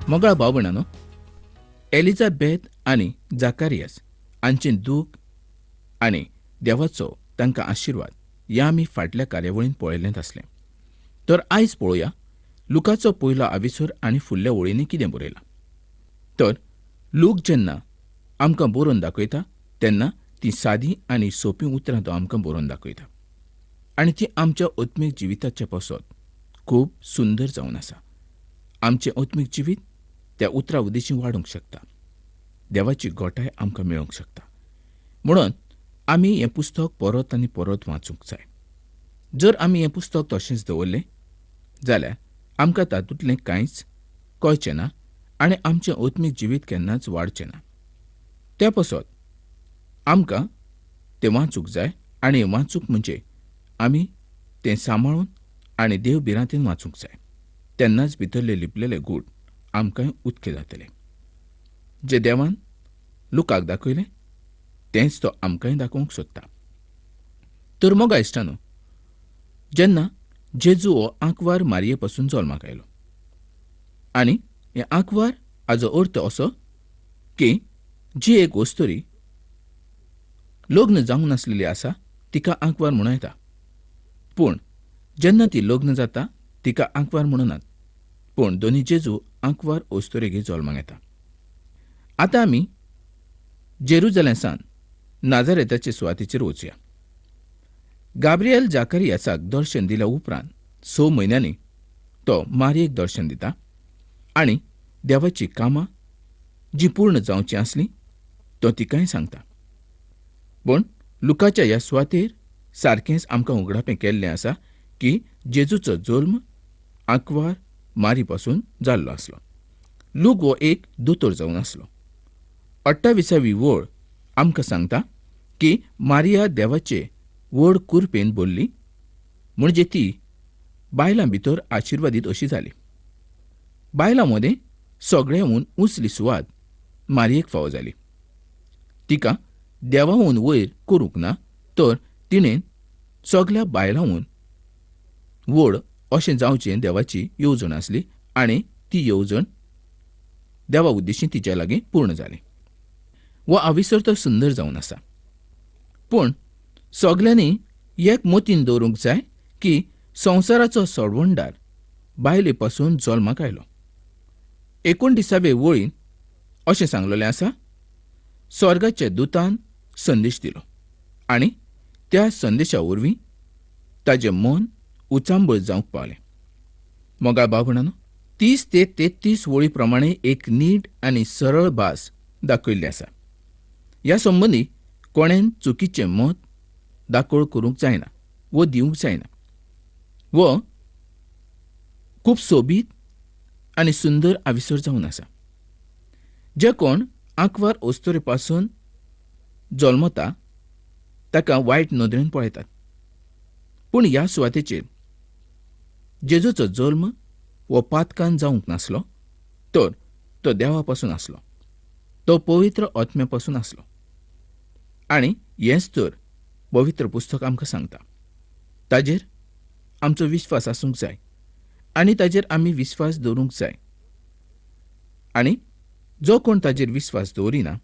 मोगाळ भाव भयणानो, एलिझाबेथ आनी जाकारियास हांचें दूख आनी देवाचो तांकां आशिर्वाद हें आमी फाटल्या कार्यावळींत पळयलेंच आसलें. तर आयज पळोवया लुकाचो पयलो आविसर आनी फुडल्या वळींनी कितें बरयलां. तर लूक जेन्ना आमकां बरोवन दाखयता तेन्ना ती सादी आनी सोंपी उतरां तो आमकां बरोवन दाखयता. आनी ती आमच्या आत्मीक जिविताचे पासत खूब सुंदर जावन आसा. आमचें आत्मीक जिवीत त्या उतरां उदेशीं वाडूंक शकता. देवाची गोठाय आमकां मेळोवंक शकता. म्हणून आमी हें पुस्तक परत आनी परत वाचूंक जाय. जर आमी हें पुस्तक तशेंच दवरलें जाल्यार आमकां तातूंतलें कांयच कळचें ना आनी आमचें आत्मीक जिवीत केन्नाच वाडचें ना. त्या पासत आमकां तें वाचूंक जाय आनी वाचूंक म्हणजे आमी तें सांबाळून आनी देव भिरांतेन वाचूंक जाय. तेन्नाच भितरले लिपलेले गूढ आमकांय उक्ते जातले. जें देवान लुकाक दाखयलें तेंच तो आमकांय दाखोवंक सोदता. तर मोगा इश्टानो, जेन्ना जेजू हो आंकवार मारये पासून जल्माक आयलो आनी हे आंकवार हाचो अर्थ असो की जी एक वस्तुरी लग्न जावंक नासलेली आसा तिका आंकवार म्हणूं येता. पूण जेन्ना ती लग्न जाता तिका आंकवार म्हणनात. पूण दोनी जेजू आंकवार वस्तुरेक जल्माक येता. आतां आमी जेरुजलेमसान नाजारेताचे सुवातेचेर वचुया. गाब्रिएल जाकारियासाक दर्शन दिल्या उपरांत 6 म्हयन्यांनी तो मारयेक दर्शन दिता आनी देवाची कामां जी पूर्ण जावची आसलीं तो तिकाय सांगता. पूण लुकाच्या ह्या सुवातेर सारकेंच आमकां उगडापें केल्लें आसा की जेजूचो जल्म आंकवार मारी पासून जाल्लो आसलो. लूक हो एक दोतोर जावन आसलो. 28वी वळ आमकां सांगता की मारिया देवाचे व्हड कुरपेन भरली, म्हणजे ती बायलां भितर आशिर्वादीत अशी जाली. बायलां मदें सगळ्यांहून उंचली सुवात मारयेक फावो जाली. तिका देवाहून वयर करूंक ना, तर तिणें सगळ्या बायलांहून व्हड अशें जावचें देवाची येवजण आसली आनी ती येवजण देवा उद्देशीं तिच्या लागीं पूर्ण जाली. हो आविसर तर सुंदर जावन आसा. पूण सगल्यांनी एक मतीन दवरूंक जाय की संवसाराचो सोडवणदार बायले पासून जल्माक आयलो. 29वे वळीन अशें सांगलेलें आसा, स्वर्गाच्या दुतान संदेश दिलो आनी त्या संदेशा वरवीं ताचें मन उचांबळ जावंक पावलें. मोगाळ भाव भयणानो, 30 ते 33 वळी प्रमाणें एक नीट आनी सरळ भास दाखयिल्ली आसा. ह्या संबंदी कोणेन चुकीचें मत दाखोळ करूंक जायना वो दिवंक जायना. वो खूब सोबीत आनी सुंदर आविसर जावन आसा. जे कोण आंकवार अस्तुरे पासून जल्मता ताका वायट नदरेन पळयतात. पूण ह्या सुवातेचेर जेजूचो जल्म हो पातकान जावंक नासलो, तर तो देवा पासून आसलो. तो पवित्र आत्म्या पासून आसलो. आनी हेंच तर पवित्र पुस्तक आमकां सांगता. ताजेर आमचो विश्वास आसूंक जाय आनी ताजेर आमी विश्वास दवरूंक जाय. आनी जो कोण ताजेर विश्वास दवरिना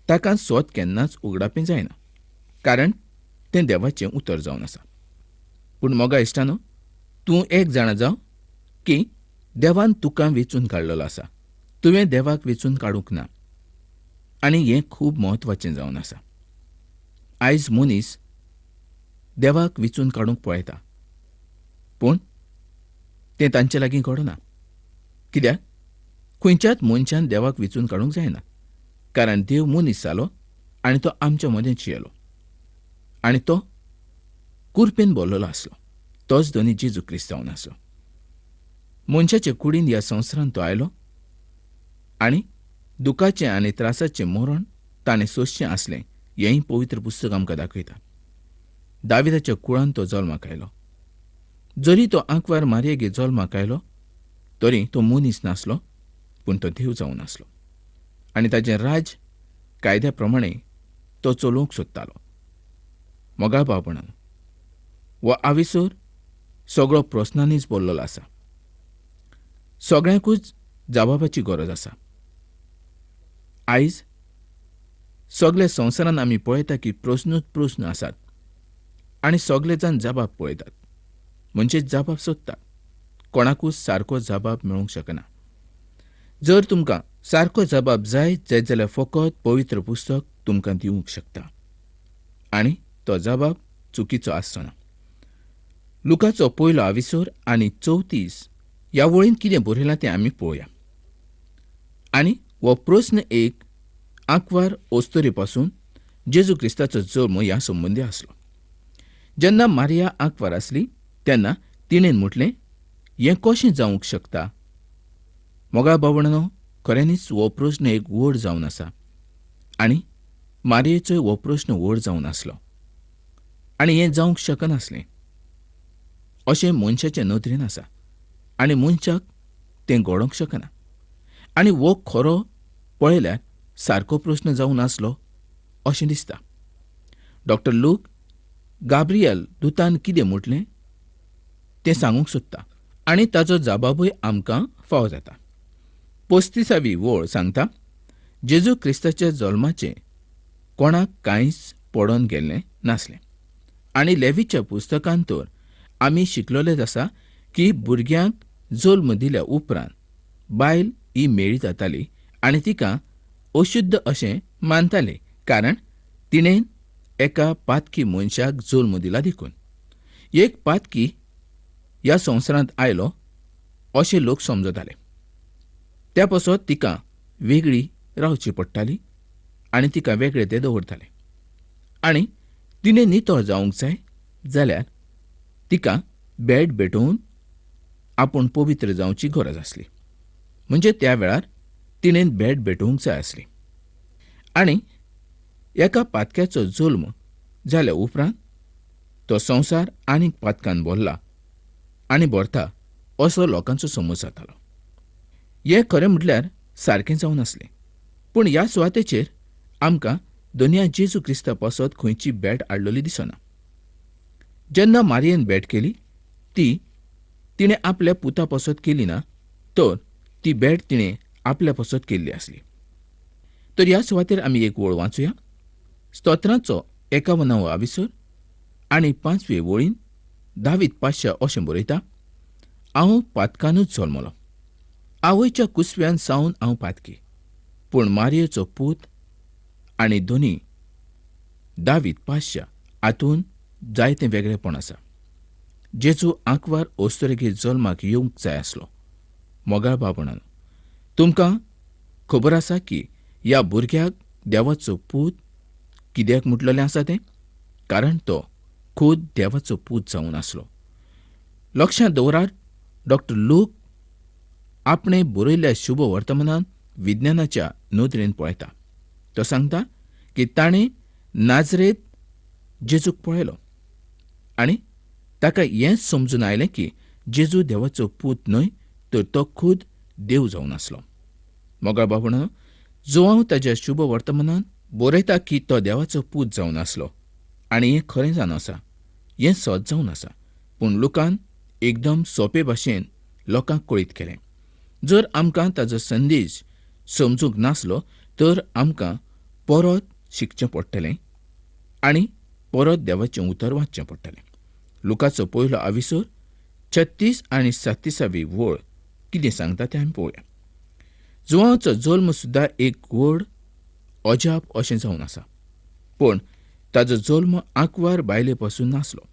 ताका सोत केन्नाच उगडापें जायना, कारण तें देवाचें उतर जावन आसा. पूण मोगा इश्टानो, तूं एक जाणा जाव की देवान तुका वेंचून काडलेलो आसा. तुवें देवाक वेंचून काडूंक ना. आनी हें खूब म्हत्वाचें जावन आसा. आयज मनीस देवाक वेंचून काडूंक पळयता, पूण तें तांचे लागीं घडना. कित्याक खंयच्याच मनशान देवाक वेंचून काडूंक जायना, कारण देव मनीस जालो आनी तो आमच्या मदेंच येयलो आनी तो कुरपेन भरलेलो आसलो. तोच दोनी जेजू क्रिस्त जावन आसलो. मनशाचे कुडीन ह्या संवसारांत तो आयलो आनी दुखाचें आनी त्रासाचें मरण ताणें सोंसचें आसलें हेंय पवित्र पुस्तक आमकां दाखयता. दाविदाच्या कुळांत तो जल्माक आयलो. जरी तो आंकवार मारयेक जल्माक आयलो तरी तो मनीस नासलो, पूण तो देव जावन आसलो आनी ताचें राज कायद्या प्रमाणें तो चलोवंक सोदतालो. मोगाळ भाव भयणानो, हो आविसर सगळो प्रस्नांनीच भरलेलो आसा. सगळ्यांकूच जबाबाची गरज आसा. आयज सगळे संवसारान आमी पळयता की प्रस्नूच प्रस्न आसात आनी सगळे जाण जबाब पळयतात, म्हणजे जबाब सोदतात. कोणाकूच सारको जबाब मेळूंक शकना. जर तुमकां सारको जबाब जाय जाल्यार फकत पवित्र पुस्तक तुमकां दिवंक शकता, आनी तो जबाब चुकीचो आसचो ना. लुकाचो 1 आनी 34 ह्या वळीन कितें बरयलां तें आमी पळोवया. आनी हो प्रस्न एक आंकवार ओस्तरे पासून जेजू क्रिस्ताचो जल्म ह्या संबंदी आसलो. जेन्ना मारिया आंकवार आसली तेन्ना तिणेन म्हटलें, हें कशें जावंक शकता? मोगा बाबणानो, खऱ्यांनीच हो प्रस्न एक व्हड जावन आसा, आनी मारयेचोय हो प्रस्न व्हड जावन आसलो, आनी हें जावंक शकनासलें अशें मनशाचे नदरेन आसा, आनी मनशाक तें घडोवंक शकना. आनी हो खरो पळयल्यार सारको प्रस्न जावन आसलो अशें दिसता. डॉक्टर लूक गाब्रियल दुतान कितें म्हटलें तें सांगूंक सोदता, आनी ताचो जबाबूय आमकां फावो जाता. 35वी वळ सांगता, जेजू क्रिस्ताच्या जल्माचें कोणाक कांयच पडोन गेल्लें नासलें. आनी लेवीच्या पुस्तकांत तर आमी शिकलोलेच आसा की भुरग्यांक जल्म दिल्या उपरांत बायल ही मेळी जाताली आनी तिका अशुद्ध अशें मानताले, कारण तिणेन एका पातकी मनशाक जल्म दिला देखून. एक पातकी ह्या संवसारांत आयलो अशें लोक समजताले. त्या पासत तिका वेगळी रावची पडटाली आनी तिका वेगळे ते दवरताले. आनी तिणें नितळ जावंक जाय जाल्यार तिका बेड भेटोवन आपूण पवित्र जावची गरज आसली. म्हणजे त्या वेळार तिणेन बेड भेटोवंक जाय आसली. आनी एका पातक्याचो जल्म जाल्या उपरांत तो संवसार आनीक पातकान भरला आनी भरता असो लोकांचो समज जातालो. हें खरें म्हटल्यार सारकें जावन आसलें. पूण ह्या सुवातेचेर आमकां दोनया जेजू क्रिस्ता पासत खंयची भेट हाडलेली दिसना. जेन्ना मारयेन भेट केली तिणें आपल्या पुता पासत केली ना, तर ती भेट तिणें आपल्या पासत केल्ली आसली. तर ह्या सुवातेर आमी एक वळ वाचूया. स्तोत्रांचो 51 आनी 5 वळीन दावीद पाशा अशें बरयता, हांव पातकानूच जल्मलो. आवयच्या कुसव्यान सावन हांव पातकी, पूण मारयेचो पूत आनी दोनी दावीद पाशा हातून जायतें वेगळेपण आसा. जेजू आंकवार ओस्तरेगे जल्माक येवंक जाय आसलो. मोगाळ बाबणान, तुमकां खबर आसा की ह्या भुरग्याक देवाचो पूत कित्याक म्हटलेलें आसा तें? कारण तो खूद देवाचो पूत जावन आसलो. लक्षांत दवरात, डॉक्टर लूक आपणे बरयल्ल्या शुभ वर्तमानांत विज्ञानाच्या नदरेन पळयता. तो सांगता की ताणें नाजरेत जेजूक पळयलो आनी ताका हेंच समजून आयलें की जेजू देवाचो पूत न्हय, तर तो खूद देव जावन आसलो. मोगाळ बाबणानो, जो हांव ताच्या शुभ वर्तमानांत बरयता की तो देवाचो पूत जावन आसलो आनी हें खरें जावन आसा, हें सत जावन आसा, पूण लुकान एकदम सोंपे भाशेन लोकांक कळीत केलें. जर आमकां ताचो संदेश समजूंक नासलो तर आमकां परत शिकचें पडटलें आनी परत देवाचें उतर वाचचें पडटलें. लुकाचो 1 36 आनी 37 वळ कितें सांगता तें आमी पळोवया. जुवांचो जल्म सुद्दां एक व्हड अजाप अशें जावन आसा, पूण ताचो जल्म आंकवार बायले पासून नासलो.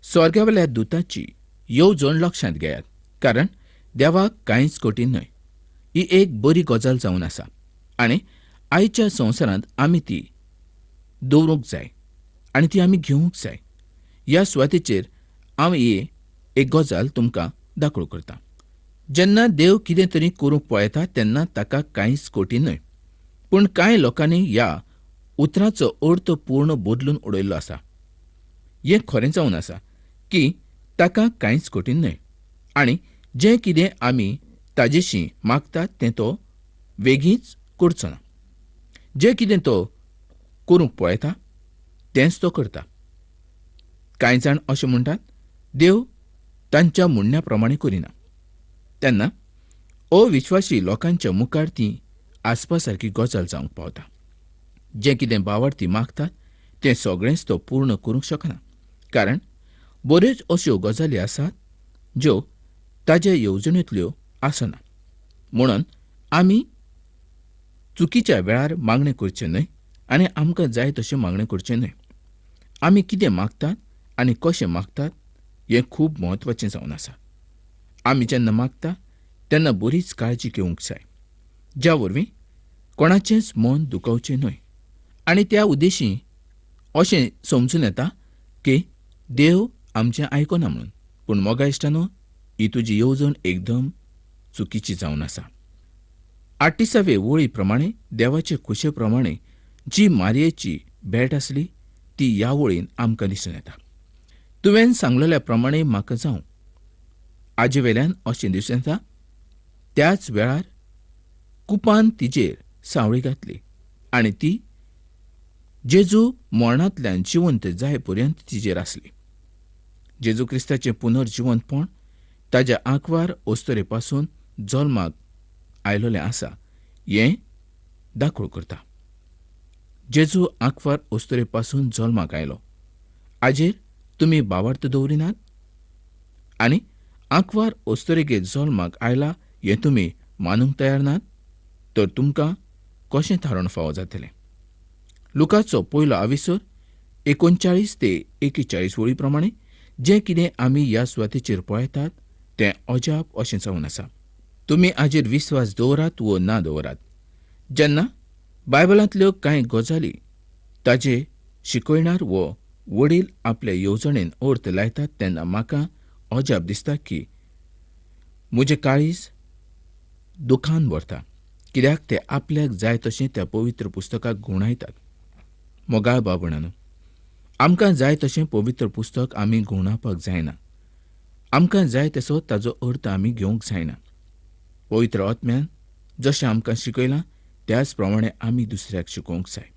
स्वर्गावेल्या दुताची येवजण लक्षांत घेयात, कारण देवाक कांयच कठीण न्हय. ही एक बरी गजाल जावन आसा आनी आयच्या संवसारांत आमी ती दवरूंक जाय आनी ती आमी घेवंक जाय. ह्या सुवातेचेर हांव ही एक गजाल तुमकां दाखोवंक करता. जेन्ना देव कितें तरी करूंक पळयता तेन्ना ताका कांयच कठीण न्हय, पूण कांय लोकांनी ह्या उतराचो अर्थ पूर्ण बदलून उडयल्लो आसा. हें खरें जावन आसा की ताका कांयच कठीण न्हय आनी जें कितें आमी ताजेशी मागतात तें तो बेगीच करचो ना. जें कितें तो करूंक पळयता तेंच तो करता. कांय जाण अशें म्हणटात, देव तांच्या म्हणण्या प्रमाणें करिना. तेन्ना अविश्वासी लोकांच्या मुखार ती आसपासारकी गजाल जावंक पावता. जें कितें भावार्थी मागतात तें सगळेंच तो पूर्ण करूंक शकना, कारण बऱ्योच अश्यो गजाली आसात ज्यो ताजे येवजणेंतल्यो आसना. म्हणून आमी चुकीच्या वेळार मागणें करचें न्हय आनी आमकां जाय तशें मागणें करचें न्हय. आमी कितें मागतात आनी कशें मागतात हें खूब म्हत्वाचें जावन आसा. आमी जेन्ना मागता तेन्ना बरीच काळजी घेवंक जाय, ज्या वरवीं कोणाचेंच मन दुखोवचें न्हय. आनी त्या उद्देशी अशें समजून येता की देव आमचें आयकना म्हणून. पूण मोगा इश्टानो, ही तुजी येवजण एकदम चुकीची जावन आसा. 38वे वळी प्रमाणे देवाचे खुशे प्रमाणे जी मारयेची भेट आसली ती ह्या वळीन आमकां दिसून येता. तुवें सांगलेल्या प्रमाणे म्हाका जावं. आजे वेल्यान अशें दिसून येता, त्याच वेळार कुपान तिचेर सावळी घातली आनी ती जेजू मरणांतल्यान जिवंत जाय पर्यंत तिचेर आसली. जेजू क्रिस्ताचें पुनर्जिवंतपण ताच्या आंकवार अस्तरे पासून जल्माक आयलोलें आसा हें दाखोळ करता. जेजू आंकवार अस्तरे पासून जल्माक आयलो हाजेर तुमी भावार्थ दवरिनात. आनी आंकवार अस्तरेगे जल्माक आयला हें तुमी मानूंक तयार नात, तर तुमकां कशें थारोवन फावो जातलें. लुकाचो पयलो आविसर 39 ते 41 वळी प्रमाणे जें कितें आमी ह्या सुवातेचेर पळयतात तें अजाप अशें जावन आसा. तुमी हाजेर विस्वास दवरात वो ना दवरात. जेन्ना बायबलांतल्यो कांय गजाली ताजे शिकयणार वो वडील आपल्या येवजणेन अर्थ लायतात तेन्ना म्हाका अजाप दिसता की म्हजें काळीज दुखान भरता, कित्याक ते आपल्याक जाय तशें त्या पवित्र पुस्तकाक गुणायतात. मोगाळ बाबणानो, आमकां जाय तशें पवित्र पुस्तक आमी गुणावपाक जायना. आमकां जाय तसो ताजो अर्थ आमी घेवंक जायना. पवित्र आत्म्यान जशें आमकां शिकयलां त्याच प्रमाणे आमी दुसऱ्याक शिकोवंक जाय.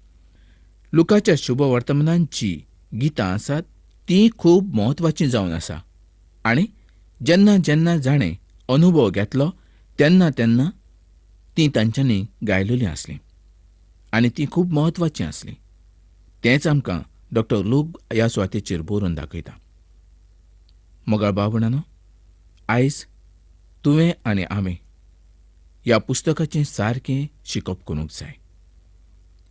लुकाच्या शुभ वर्तमानांत जी गितां आसात तीं खूब म्हत्वाचीं जावन आसा आनी जेन्ना जेन्ना जाणें अनुभव घेतलो तेन्ना तेन्ना तीं तांच्यांनी गायलेलीं आसलीं आनी तीं खूब म्हत्वाचीं आसलीं. तेंच आमकां डॉ. लूक ह्या सुवातेचेर बरोवन दाखयता. मोगाळ भावणानो, आयज तुवें आनी आमी ह्या पुस्तकाचें सारकें शिकप करूंक जाय.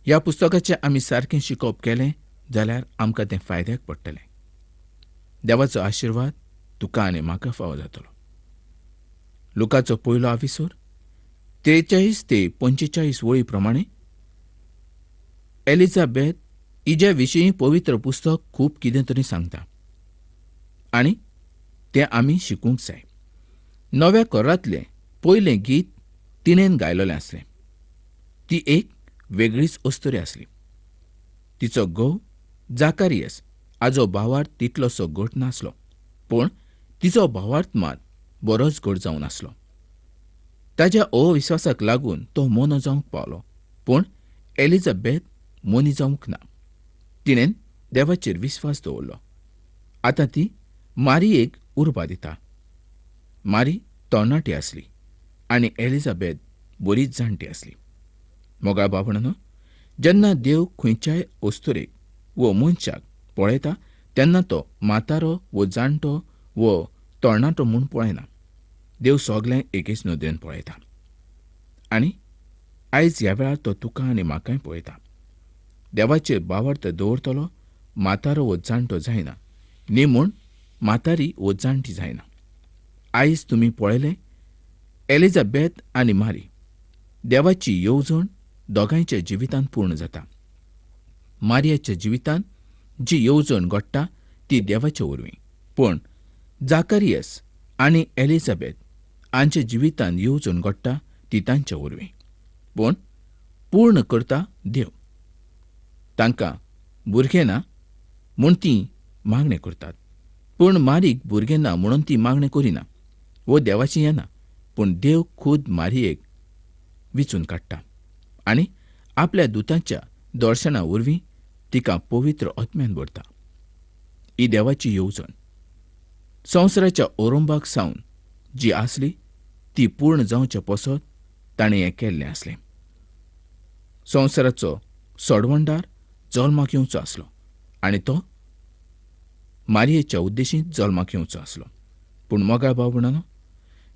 ह्या पुस्तकाचें आमी सारकें शिकप केलें जाल्यार आमकां तें फायद्याक पडटलें. देवाचो आशिर्वाद तुका आनी म्हाका फावो जातलो. लुकाचो पयलो आविसर 43 ते 45 वळी प्रमाणे एलिझाबेथ हिच्या विशीं पवित्र पुस्तक खूब कितें तरी सांगता आनी तें आमी शिकूंक जाय. नव्या करांतलें पयलें गीत तिणेन गायलोलें आसलें. ती एक वेगळीच अस्तरी आसली. तिचो घोव जाकारियास हाजो भावार्थ तितलोसो घट नासलो, पूण तिचो भावार्थ मात बरोच घट जावन आसलो. ताच्या अविश्वासाक लागून तो मोनो जावंक पावलो, पूण एलिझाबेथ मोनी जावंक ना. तिणेन देवाचेर विस्वास दवरलो. आतां ती मारयेक उर्बा दिता. मारी तरणाटी आसली आनी एलिझाबेथ बरीच जाणटी आसली. मोगाळ भावणानो, जेन्ना देव खंयच्याय अस्तरेक वो मनशाक पळयता तेन्ना तो म्हातारो वो जाणटो वो तरणाटो म्हूण पळयना. देव सगल्यांक एकेच नदरेन पळयता. आनी आयज ह्या वेळार तो तुका आनी म्हाकाय पळयता. देवाचेर भावार्थ दवरतलो म्हातारो वो जाणटो जायना, न्ही म्हूण म्हातारी वो जाणटी जायना. आयज तुमी पळयलें, एलिझाबेथ आनी मारी देवाची येवजण दोगांयच्या जिवितांत पूर्ण जाता. मारयेच्या जिवितांत जी येवजण घडटा ती देवाच्या वरवीं, पूण जाकारियास आनी एलिझाबेथ हांच्या जिवितांत येवजण घडटा ती तांच्या वरवीं, पूण पूर्ण करता देव. तांकां भुरगें ना म्हूण तीं मागणें करतात, पूण मारीक भुरगें ना म्हणून ती मागणें करिना. वो देवाचें येना, पूण देव खूद मारयेक विचून काडटा आनी आपल्या दुतांच्या दर्शना वरवीं तिका पवित्र आत्म्यान भरता. ही देवाची येवजण संवसाराच्या ओरंबाक सावन जी आसली ती पूर्ण जावचे पसत ताणें हें केल्लें आसलें. संवसाराचो सोडवणदार जल्माक येवचो आसलो आनी तो मारयेच्या उद्देशीत जल्माक येवचो आसलो. पूण मोगाळ भाव भयणांनो,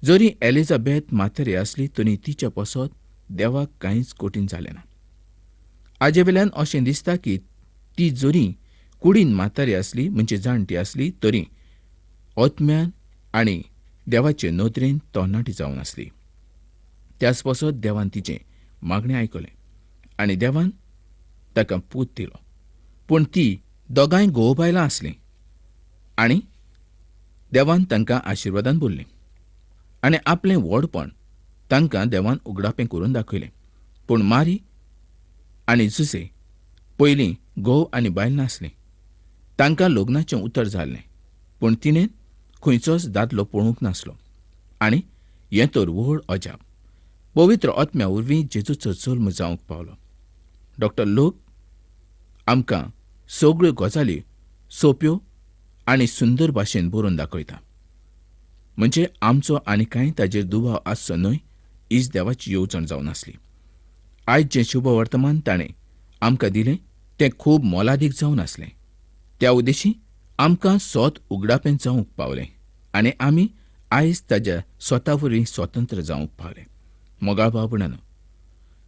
जरी एलिझाबेथ म्हातारी आसली तरी तिच्या पसत देवाक कांयच कठीण जालें ना. हाजे वेल्यान अशें दिसता की ती जरी कुडीन म्हातारी आसली म्हणजे जाणटी आसली तरी ओतम्यान आनी देवाचे नदरेन तरणाटी जावन आसली. त्याच पसत देवान तिचें मागणें आयकलें आनी देवान ताका पूत दिलो. पूण ती दोगांय घोव बायलां आसलीं आनी देवान तांकां आशिर्वादान भरलीं आनी आपलें व्हडपण तांकां देवान उगडापें करून दाखयलें. पूण मारी आनी जुसे पयलीं घोव आनी बायल नासलीं. तांकां लग्नाचें उतर जाल्लें पूण तिणें खंयचोच दादलो पळोवंक नासलो आनी हें तर व्हड अजाप. पवित्र आत्म्या वरवीं जेजूचो जल्म जावंक पावलो. डॉक्टर लोक आमकां सगळ्यो गजाली सोंप्यो आनी सुंदर भाशेन बरोवन दाखयता. म्हणजे आमचो आनी कांय ताजेर दुबाव आसचो न्हय हीच देवाची येवजण जावन आसली. आयज जें शुभ वर्तमान ताणें आमकां दिलें तें खूब मोलादीक जावन आसलें. त्या उद्देशी आमकां सोत उगडापें जावंक पावलें आनी आमी आयज ताज्या स्वता वरवीं स्वतंत्र जावंक पावले. मोगाळ भाव भयणांनो,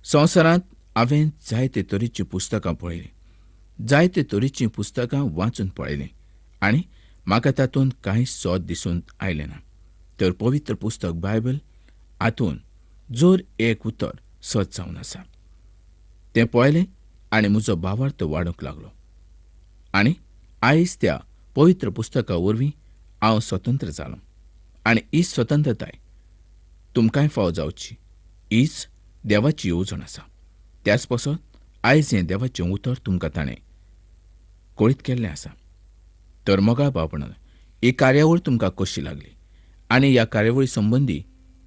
संवसारांत हांवें जायते तरेचीं पुस्तकां पळयलीं, जायते तरेचीं पुस्तकां वाचून पळयलीं आनी म्हाका तातूंत कांय सोद दिसून आयलें ना. तर पवित्र पुस्तक बायबल हातूंत जर एक उतर सत जावन आसा. तें पळयलें आनी म्हजो भावार्थ वाडूंक लागलो आनी आयज त्या पवित्र पुस्तका वरवीं हांव स्वतंत्र जालों आनी ही स्वतंत्रताय तुमकांय फाव जावची हीच देवाची येवजण आसा. त्याच पसत आयज हें देवाचें उतर तुमकां ताणें कळीत केल्लें आसा. तर मोगाळ भाव भयणांनो, ही कार्यावळ तुमकां कशी लागली आनी ह्या कार्यावळी संबंदी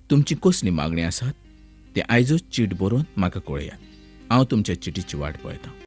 तुमची कसली मागणी आसात ते आयजूच चीट बरोवन म्हाका कळयात. हांव तुमच्या चिटीची वाट पळयतां.